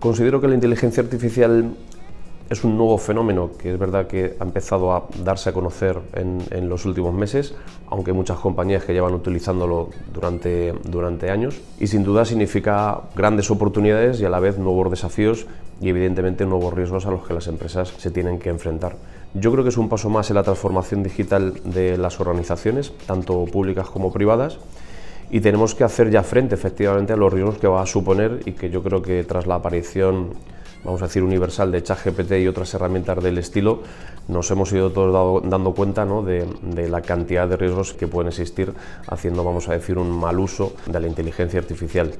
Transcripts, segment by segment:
Considero que la inteligencia artificial es un nuevo fenómeno que es verdad que ha empezado a darse a conocer en los últimos meses, aunque hay muchas compañías que llevan utilizándolo durante años, y sin duda significa grandes oportunidades y a la vez nuevos desafíos y evidentemente nuevos riesgos a los que las empresas se tienen que enfrentar. Yo creo que es un paso más en la transformación digital de las organizaciones, tanto públicas como privadas, y tenemos que hacer ya frente efectivamente a los riesgos que va a suponer y que yo creo que tras la aparición, vamos a decir, universal de ChatGPT y otras herramientas del estilo, nos hemos ido todos dando cuenta, ¿no?, de la cantidad de riesgos que pueden existir haciendo, vamos a decir, un mal uso de la inteligencia artificial.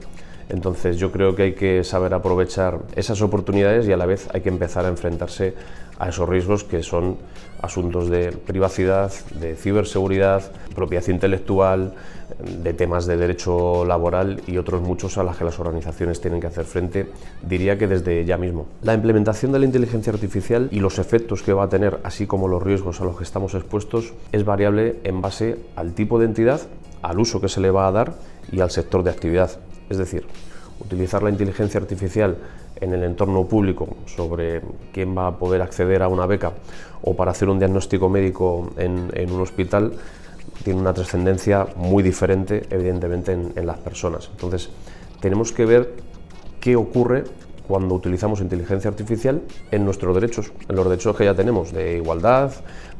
Entonces yo creo que hay que saber aprovechar esas oportunidades y a la vez hay que empezar a enfrentarse a esos riesgos que son asuntos de privacidad, de ciberseguridad, propiedad intelectual, de temas de derecho laboral y otros muchos a los que las organizaciones tienen que hacer frente, diría que desde ya mismo. La implementación de la inteligencia artificial y los efectos que va a tener, así como los riesgos a los que estamos expuestos, es variable en base al tipo de entidad, al uso que se le va a dar y al sector de actividad. Es decir, utilizar la inteligencia artificial en el entorno público sobre quién va a poder acceder a una beca o para hacer un diagnóstico médico en un hospital tiene una trascendencia muy diferente, evidentemente, en las personas. Entonces, tenemos que ver qué ocurre cuando utilizamos inteligencia artificial en nuestros derechos, en los derechos que ya tenemos de igualdad,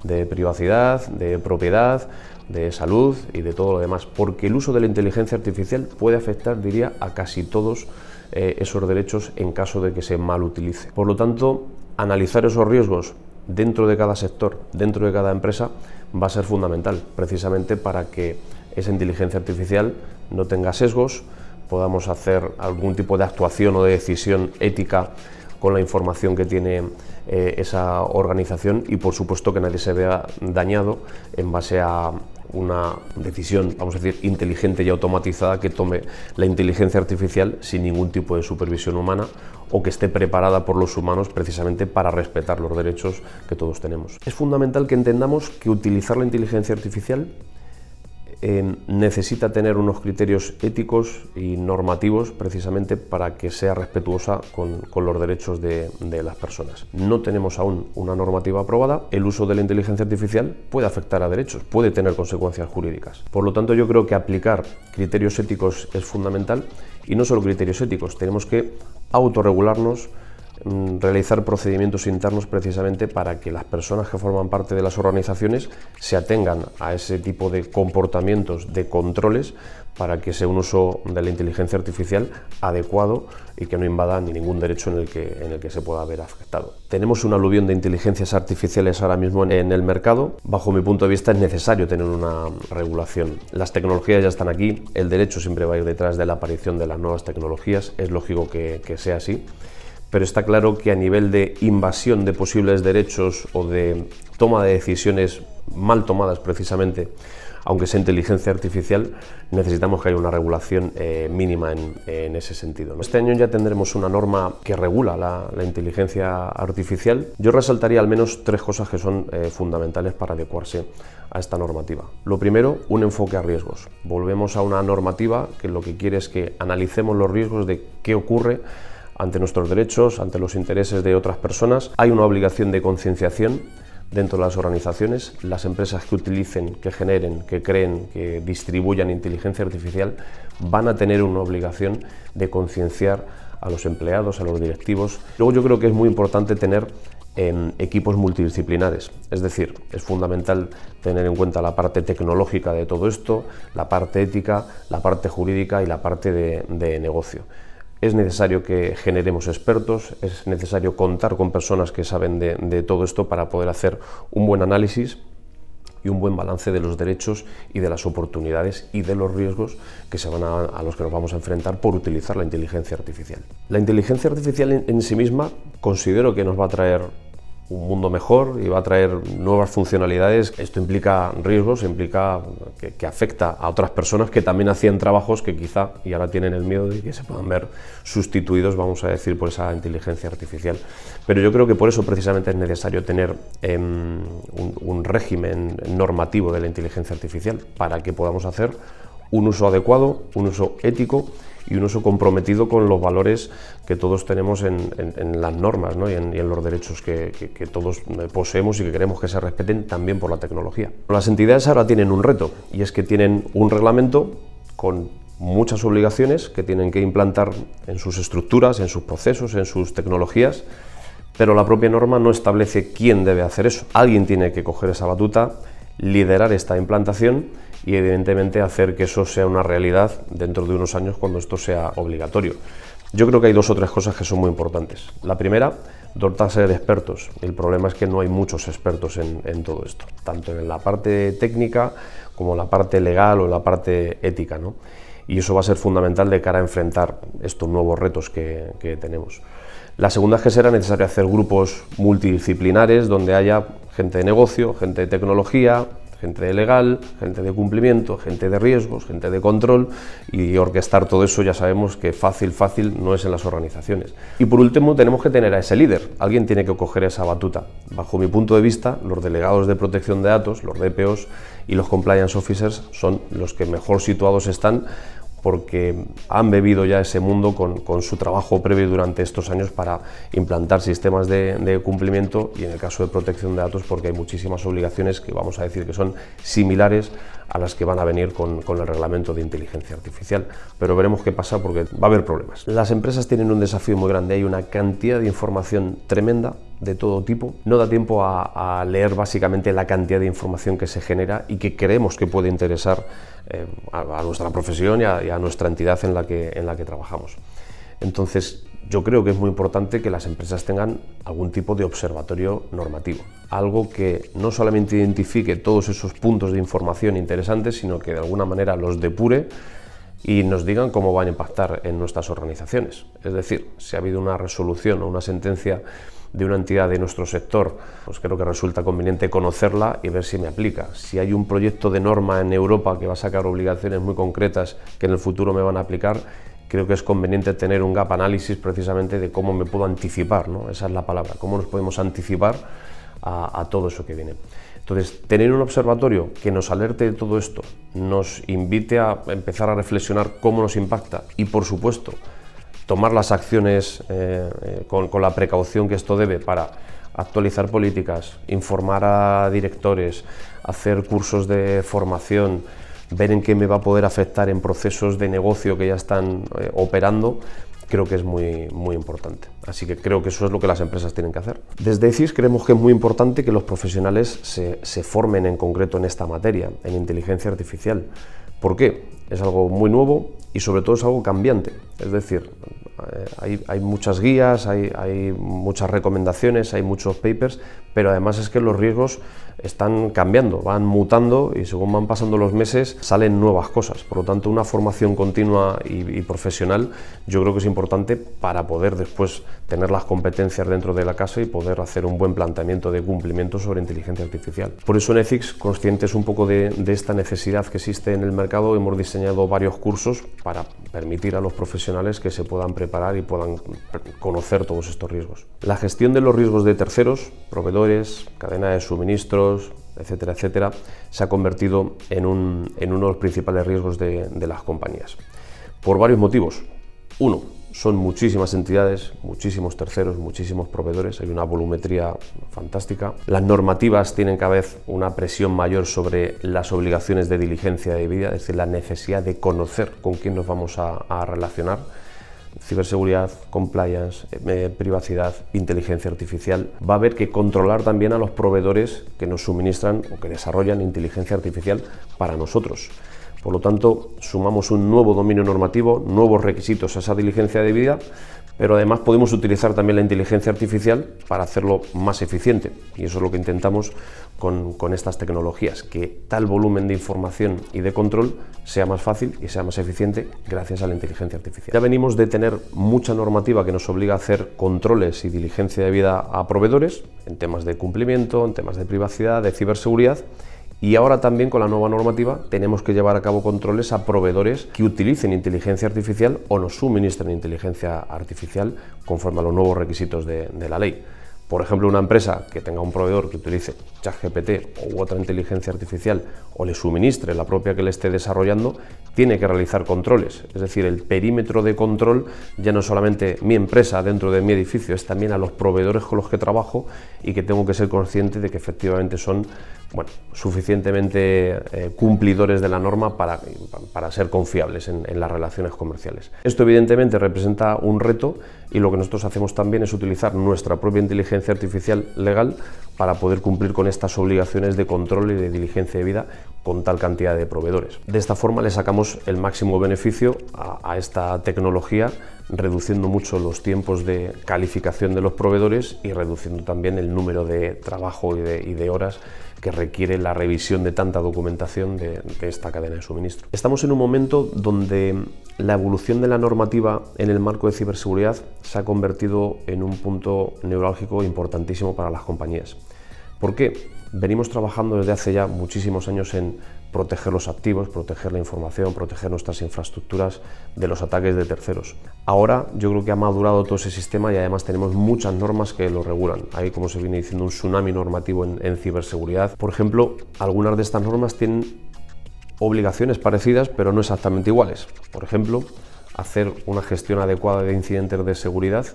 de privacidad, de propiedad, de salud y de todo lo demás, porque el uso de la inteligencia artificial puede afectar, diría, a casi todos esos derechos en caso de que se mal utilice. Por lo tanto, analizar esos riesgos dentro de cada sector, dentro de cada empresa, va a ser fundamental, precisamente para que esa inteligencia artificial no tenga sesgos, podamos hacer algún tipo de actuación o de decisión ética con la información que tiene esa organización y por supuesto que nadie se vea dañado en base a una decisión, vamos a decir, inteligente y automatizada que tome la inteligencia artificial sin ningún tipo de supervisión humana o que esté preparada por los humanos precisamente para respetar los derechos que todos tenemos. Es fundamental que entendamos que utilizar la inteligencia artificial necesita tener unos criterios éticos y normativos precisamente para que sea respetuosa con los derechos de las personas. No tenemos aún una normativa aprobada, el uso de la inteligencia artificial puede afectar a derechos, puede tener consecuencias jurídicas. Por lo tanto, yo creo que aplicar criterios éticos es fundamental y no solo criterios éticos, tenemos que autorregularnos, realizar procedimientos internos precisamente para que las personas que forman parte de las organizaciones se atengan a ese tipo de comportamientos, de controles, para que sea un uso de la inteligencia artificial adecuado y que no invada ni ningún derecho en el que se pueda ver afectado. Tenemos un aluvión de inteligencias artificiales ahora mismo en el mercado. Bajo mi punto de vista es necesario tener una regulación. Las tecnologías ya están aquí, el derecho siempre va a ir detrás de la aparición de las nuevas tecnologías, es lógico que sea así. Pero está claro que a nivel de invasión de posibles derechos o de toma de decisiones mal tomadas precisamente, aunque sea inteligencia artificial, necesitamos que haya una regulación mínima en ese sentido. Este año ya tendremos una norma que regula la inteligencia artificial. Yo resaltaría al menos tres cosas que son fundamentales para adecuarse a esta normativa. Lo primero, un enfoque a riesgos. Volvemos a una normativa que lo que quiere es que analicemos los riesgos de qué ocurre ante nuestros derechos, ante los intereses de otras personas. Hay una obligación de concienciación dentro de las organizaciones. Las empresas que utilicen, que generen, que creen, que distribuyan inteligencia artificial van a tener una obligación de concienciar a los empleados, a los directivos. Luego yo creo que es muy importante tener equipos multidisciplinares, es decir, es fundamental tener en cuenta la parte tecnológica de todo esto, la parte ética, la parte jurídica y la parte de negocio. Es necesario que generemos expertos, es necesario contar con personas que saben de todo esto para poder hacer un buen análisis y un buen balance de los derechos y de las oportunidades y de los riesgos que a los que nos vamos a enfrentar por utilizar la inteligencia artificial. La inteligencia artificial en sí misma considero que nos va a traer un mundo mejor y va a traer nuevas funcionalidades. Esto implica riesgos, implica que afecta a otras personas que también hacían trabajos que quizá y ahora tienen el miedo de que se puedan ver sustituidos, vamos a decir, por esa inteligencia artificial. Pero yo creo que por eso precisamente es necesario tener un régimen normativo de la inteligencia artificial para que podamos hacer un uso adecuado, un uso ético y un uso comprometido con los valores que todos tenemos en las normas, ¿no? y en los derechos que todos poseemos y que queremos que se respeten también por la tecnología. Las entidades ahora tienen un reto, y es que tienen un reglamento con muchas obligaciones que tienen que implantar en sus estructuras, en sus procesos, en sus tecnologías, pero la propia norma no establece quién debe hacer eso. Alguien tiene que coger esa batuta, liderar esta implantación y evidentemente hacer que eso sea una realidad dentro de unos años cuando esto sea obligatorio. Yo creo que hay 2 o 3 cosas que son muy importantes. La primera, dotarse de expertos. El problema es que no hay muchos expertos en todo esto, tanto en la parte técnica como en la parte legal o en la parte ética, ¿no? Y eso va a ser fundamental de cara a enfrentar estos nuevos retos que tenemos. La segunda es que será necesario hacer grupos multidisciplinares donde haya gente de negocio, gente de tecnología, gente de legal, gente de cumplimiento, gente de riesgos, gente de control, y orquestar todo eso ya sabemos que fácil no es en las organizaciones. Y por último tenemos que tener a ese líder, alguien tiene que coger esa batuta. Bajo mi punto de vista, los delegados de protección de datos, los DPOs y los compliance officers son los que mejor situados están, porque han bebido ya ese mundo con su trabajo previo durante estos años para implantar sistemas de cumplimiento, y en el caso de protección de datos porque hay muchísimas obligaciones que vamos a decir que son similares a las que van a venir con el reglamento de inteligencia artificial, pero veremos qué pasa porque va a haber problemas. Las empresas tienen un desafío muy grande, hay una cantidad de información tremenda de todo tipo, no da tiempo a leer básicamente la cantidad de información que se genera y que creemos que puede interesar a nuestra profesión y a nuestra entidad en la que trabajamos. Entonces, yo creo que es muy importante que las empresas tengan algún tipo de observatorio normativo, algo que no solamente identifique todos esos puntos de información interesantes, sino que de alguna manera los depure y nos digan cómo van a impactar en nuestras organizaciones. Es decir, si ha habido una resolución o una sentencia de una entidad de nuestro sector, pues creo que resulta conveniente conocerla y ver si me aplica. Si hay un proyecto de norma en Europa que va a sacar obligaciones muy concretas que en el futuro me van a aplicar, creo que es conveniente tener un gap análisis precisamente de cómo me puedo anticipar, ¿no? Esa es la palabra, cómo nos podemos anticipar a todo eso que viene. Entonces, tener un observatorio que nos alerte de todo esto, nos invite a empezar a reflexionar cómo nos impacta y, por supuesto, tomar las acciones con la precaución que esto debe para actualizar políticas, informar a directores, hacer cursos de formación, ver en qué me va a poder afectar en procesos de negocio que ya están operando, creo que es muy importante. Así que creo que eso es lo que las empresas tienen que hacer. Desde ECIS creemos que es muy importante que los profesionales se formen en concreto en esta materia, en inteligencia artificial. ¿Por qué? Es algo muy nuevo y sobre todo es algo cambiante. Es decir, hay muchas guías, hay muchas recomendaciones, hay muchos papers, pero además es que los riesgos están cambiando, van mutando y según van pasando los meses salen nuevas cosas. Por lo tanto, una formación continua y profesional yo creo que es importante para poder después tener las competencias dentro de la casa y poder hacer un buen planteamiento de cumplimiento sobre inteligencia artificial. Por eso en Ethics, conscientes un poco de esta necesidad que existe en el mercado, hemos diseñado varios cursos para permitir a los profesionales que se puedan preparar y puedan conocer todos estos riesgos. La gestión de los riesgos de terceros, proveedores, cadena de suministros, etcétera, etcétera, se ha convertido en uno de los principales riesgos de las compañías. Por varios motivos. Uno, son muchísimas entidades, muchísimos terceros, muchísimos proveedores, hay una volumetría fantástica. Las normativas tienen cada vez una presión mayor sobre las obligaciones de diligencia debida, es decir, la necesidad de conocer con quién nos vamos a relacionar. Ciberseguridad, compliance, privacidad, inteligencia artificial. Va a haber que controlar también a los proveedores que nos suministran o que desarrollan inteligencia artificial para nosotros. Por lo tanto, sumamos un nuevo dominio normativo, nuevos requisitos a esa diligencia debida, pero además podemos utilizar también la inteligencia artificial para hacerlo más eficiente. Y eso es lo que intentamos con estas tecnologías, que tal volumen de información y de control sea más fácil y sea más eficiente gracias a la inteligencia artificial. Ya venimos de tener mucha normativa que nos obliga a hacer controles y diligencia debida a proveedores, en temas de cumplimiento, en temas de privacidad, de ciberseguridad. Y ahora también con la nueva normativa tenemos que llevar a cabo controles a proveedores que utilicen inteligencia artificial o nos suministren inteligencia artificial conforme a los nuevos requisitos de la ley. Por ejemplo, una empresa que tenga un proveedor que utilice ChatGPT u otra inteligencia artificial o le suministre la propia que le esté desarrollando, tiene que realizar controles. Es decir, el perímetro de control ya no es solamente mi empresa dentro de mi edificio, es también a los proveedores con los que trabajo y que tengo que ser consciente de que efectivamente son suficientemente cumplidores de la norma para ser confiables en las relaciones comerciales. Esto evidentemente representa un reto y lo que nosotros hacemos también es utilizar nuestra propia inteligencia artificial legal para poder cumplir con estas obligaciones de control y de diligencia debida con tal cantidad de proveedores. De esta forma le sacamos el máximo beneficio a esta tecnología, reduciendo mucho los tiempos de calificación de los proveedores y reduciendo también el número de trabajo y de horas que requiere la revisión de tanta documentación de esta cadena de suministro. Estamos en un momento donde la evolución de la normativa en el marco de ciberseguridad se ha convertido en un punto neurálgico importantísimo para las compañías. ¿Por qué? Venimos trabajando desde hace ya muchísimos años en proteger los activos, proteger la información, proteger nuestras infraestructuras de los ataques de terceros. Ahora yo creo que ha madurado todo ese sistema y además tenemos muchas normas que lo regulan. Hay, como se viene diciendo, un tsunami normativo en ciberseguridad. Por ejemplo, algunas de estas normas tienen obligaciones parecidas pero no exactamente iguales. Por ejemplo, hacer una gestión adecuada de incidentes de seguridad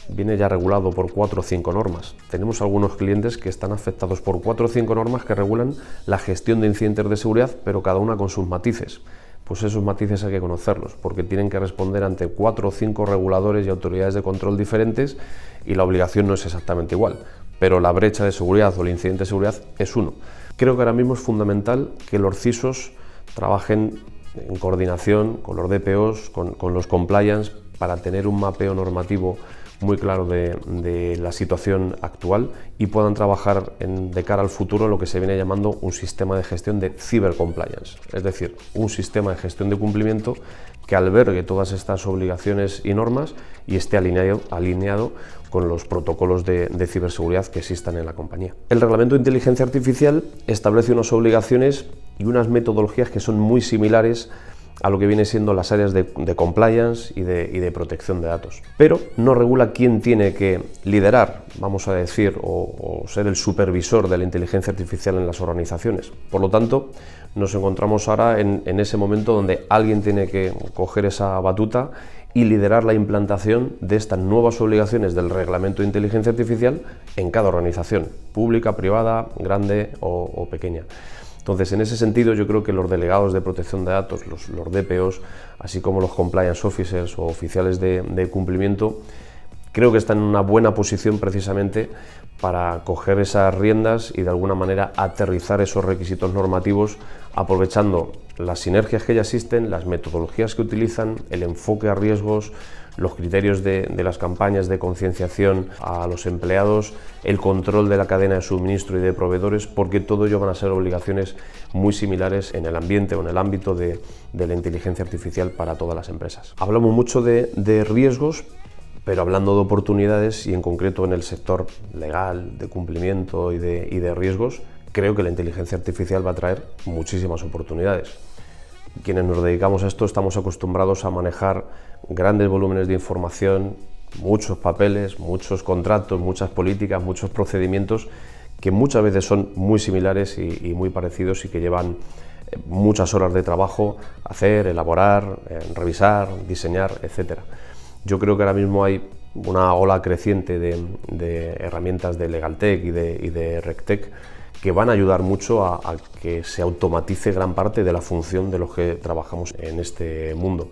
viene ya regulado por 4 o 5 normas. Tenemos algunos clientes que están afectados por 4 o 5 normas que regulan la gestión de incidentes de seguridad, pero cada una con sus matices. Pues esos matices hay que conocerlos, porque tienen que responder ante 4 o 5 reguladores y autoridades de control diferentes y la obligación no es exactamente igual, pero la brecha de seguridad o el incidente de seguridad es uno. Creo que ahora mismo es fundamental que los CISOs trabajen en coordinación con los DPOs, con los compliance, para tener un mapeo normativo muy claro de la situación actual y puedan trabajar de cara al futuro lo que se viene llamando un sistema de gestión de cibercompliance, es decir, un sistema de gestión de cumplimiento que albergue todas estas obligaciones y normas y esté alineado con los protocolos de ciberseguridad que existan en la compañía. El Reglamento de Inteligencia Artificial establece unas obligaciones y unas metodologías que son muy similares a lo que viene siendo las áreas de compliance y de protección de datos. Pero no regula quién tiene que liderar, vamos a decir, o ser el supervisor de la inteligencia artificial en las organizaciones. Por lo tanto, nos encontramos ahora en ese momento donde alguien tiene que coger esa batuta y liderar la implantación de estas nuevas obligaciones del Reglamento de Inteligencia Artificial en cada organización, pública, privada, grande o pequeña. Entonces, en ese sentido, yo creo que los delegados de protección de datos, los DPOs, así como los compliance officers o oficiales de cumplimiento, creo que están en una buena posición precisamente para coger esas riendas y de alguna manera aterrizar esos requisitos normativos, aprovechando las sinergias que ya existen, las metodologías que utilizan, el enfoque a riesgos, los criterios de las campañas de concienciación a los empleados, el control de la cadena de suministro y de proveedores, porque todo ello van a ser obligaciones muy similares en el ambiente o en el ámbito de la inteligencia artificial para todas las empresas. Hablamos mucho de riesgos, pero hablando de oportunidades y en concreto en el sector legal, de cumplimiento y de riesgos, creo que la inteligencia artificial va a traer muchísimas oportunidades. Quienes nos dedicamos a esto estamos acostumbrados a manejar grandes volúmenes de información, muchos papeles, muchos contratos, muchas políticas, muchos procedimientos que muchas veces son muy similares y muy parecidos y que llevan muchas horas de trabajo hacer, elaborar, revisar, diseñar, etc. Yo creo que ahora mismo hay una ola creciente de herramientas de LegalTech y de RegTech que van a ayudar mucho a que se automatice gran parte de la función de los que trabajamos en este mundo,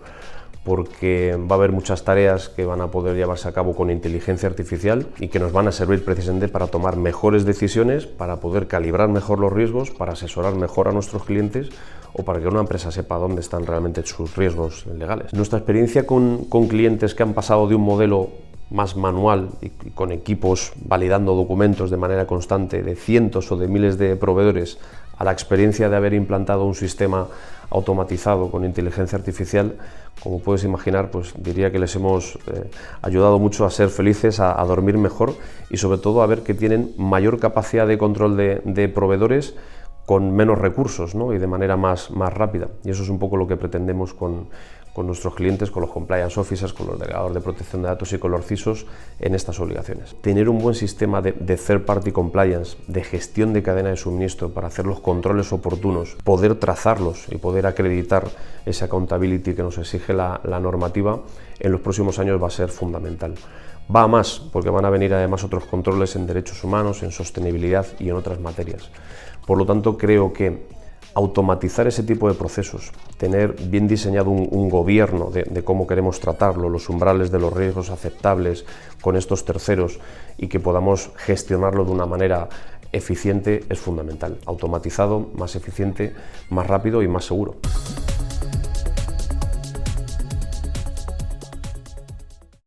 porque va a haber muchas tareas que van a poder llevarse a cabo con inteligencia artificial y que nos van a servir precisamente para tomar mejores decisiones, para poder calibrar mejor los riesgos, para asesorar mejor a nuestros clientes o para que una empresa sepa dónde están realmente sus riesgos legales. Nuestra experiencia con clientes que han pasado de un modelo más manual y con equipos validando documentos de manera constante de cientos o de miles de proveedores a la experiencia de haber implantado un sistema automatizado con inteligencia artificial, como puedes imaginar, pues diría que les hemos ayudado mucho a ser felices, a dormir mejor y sobre todo a ver que tienen mayor capacidad de control de proveedores con menos recursos, ¿no? Y de manera más rápida. Y eso es un poco lo que pretendemos con nuestros clientes, con los compliance officers, con los delegados de protección de datos y con los CISOs en estas obligaciones. Tener un buen sistema de third party compliance, de gestión de cadena de suministro para hacer los controles oportunos, poder trazarlos y poder acreditar esa accountability que nos exige la normativa, en los próximos años va a ser fundamental. Va a más, porque van a venir además otros controles en derechos humanos, en sostenibilidad y en otras materias. Por lo tanto, creo que automatizar ese tipo de procesos, tener bien diseñado un gobierno de cómo queremos tratarlo, los umbrales de los riesgos aceptables con estos terceros y que podamos gestionarlo de una manera eficiente es fundamental. Automatizado, más eficiente, más rápido y más seguro.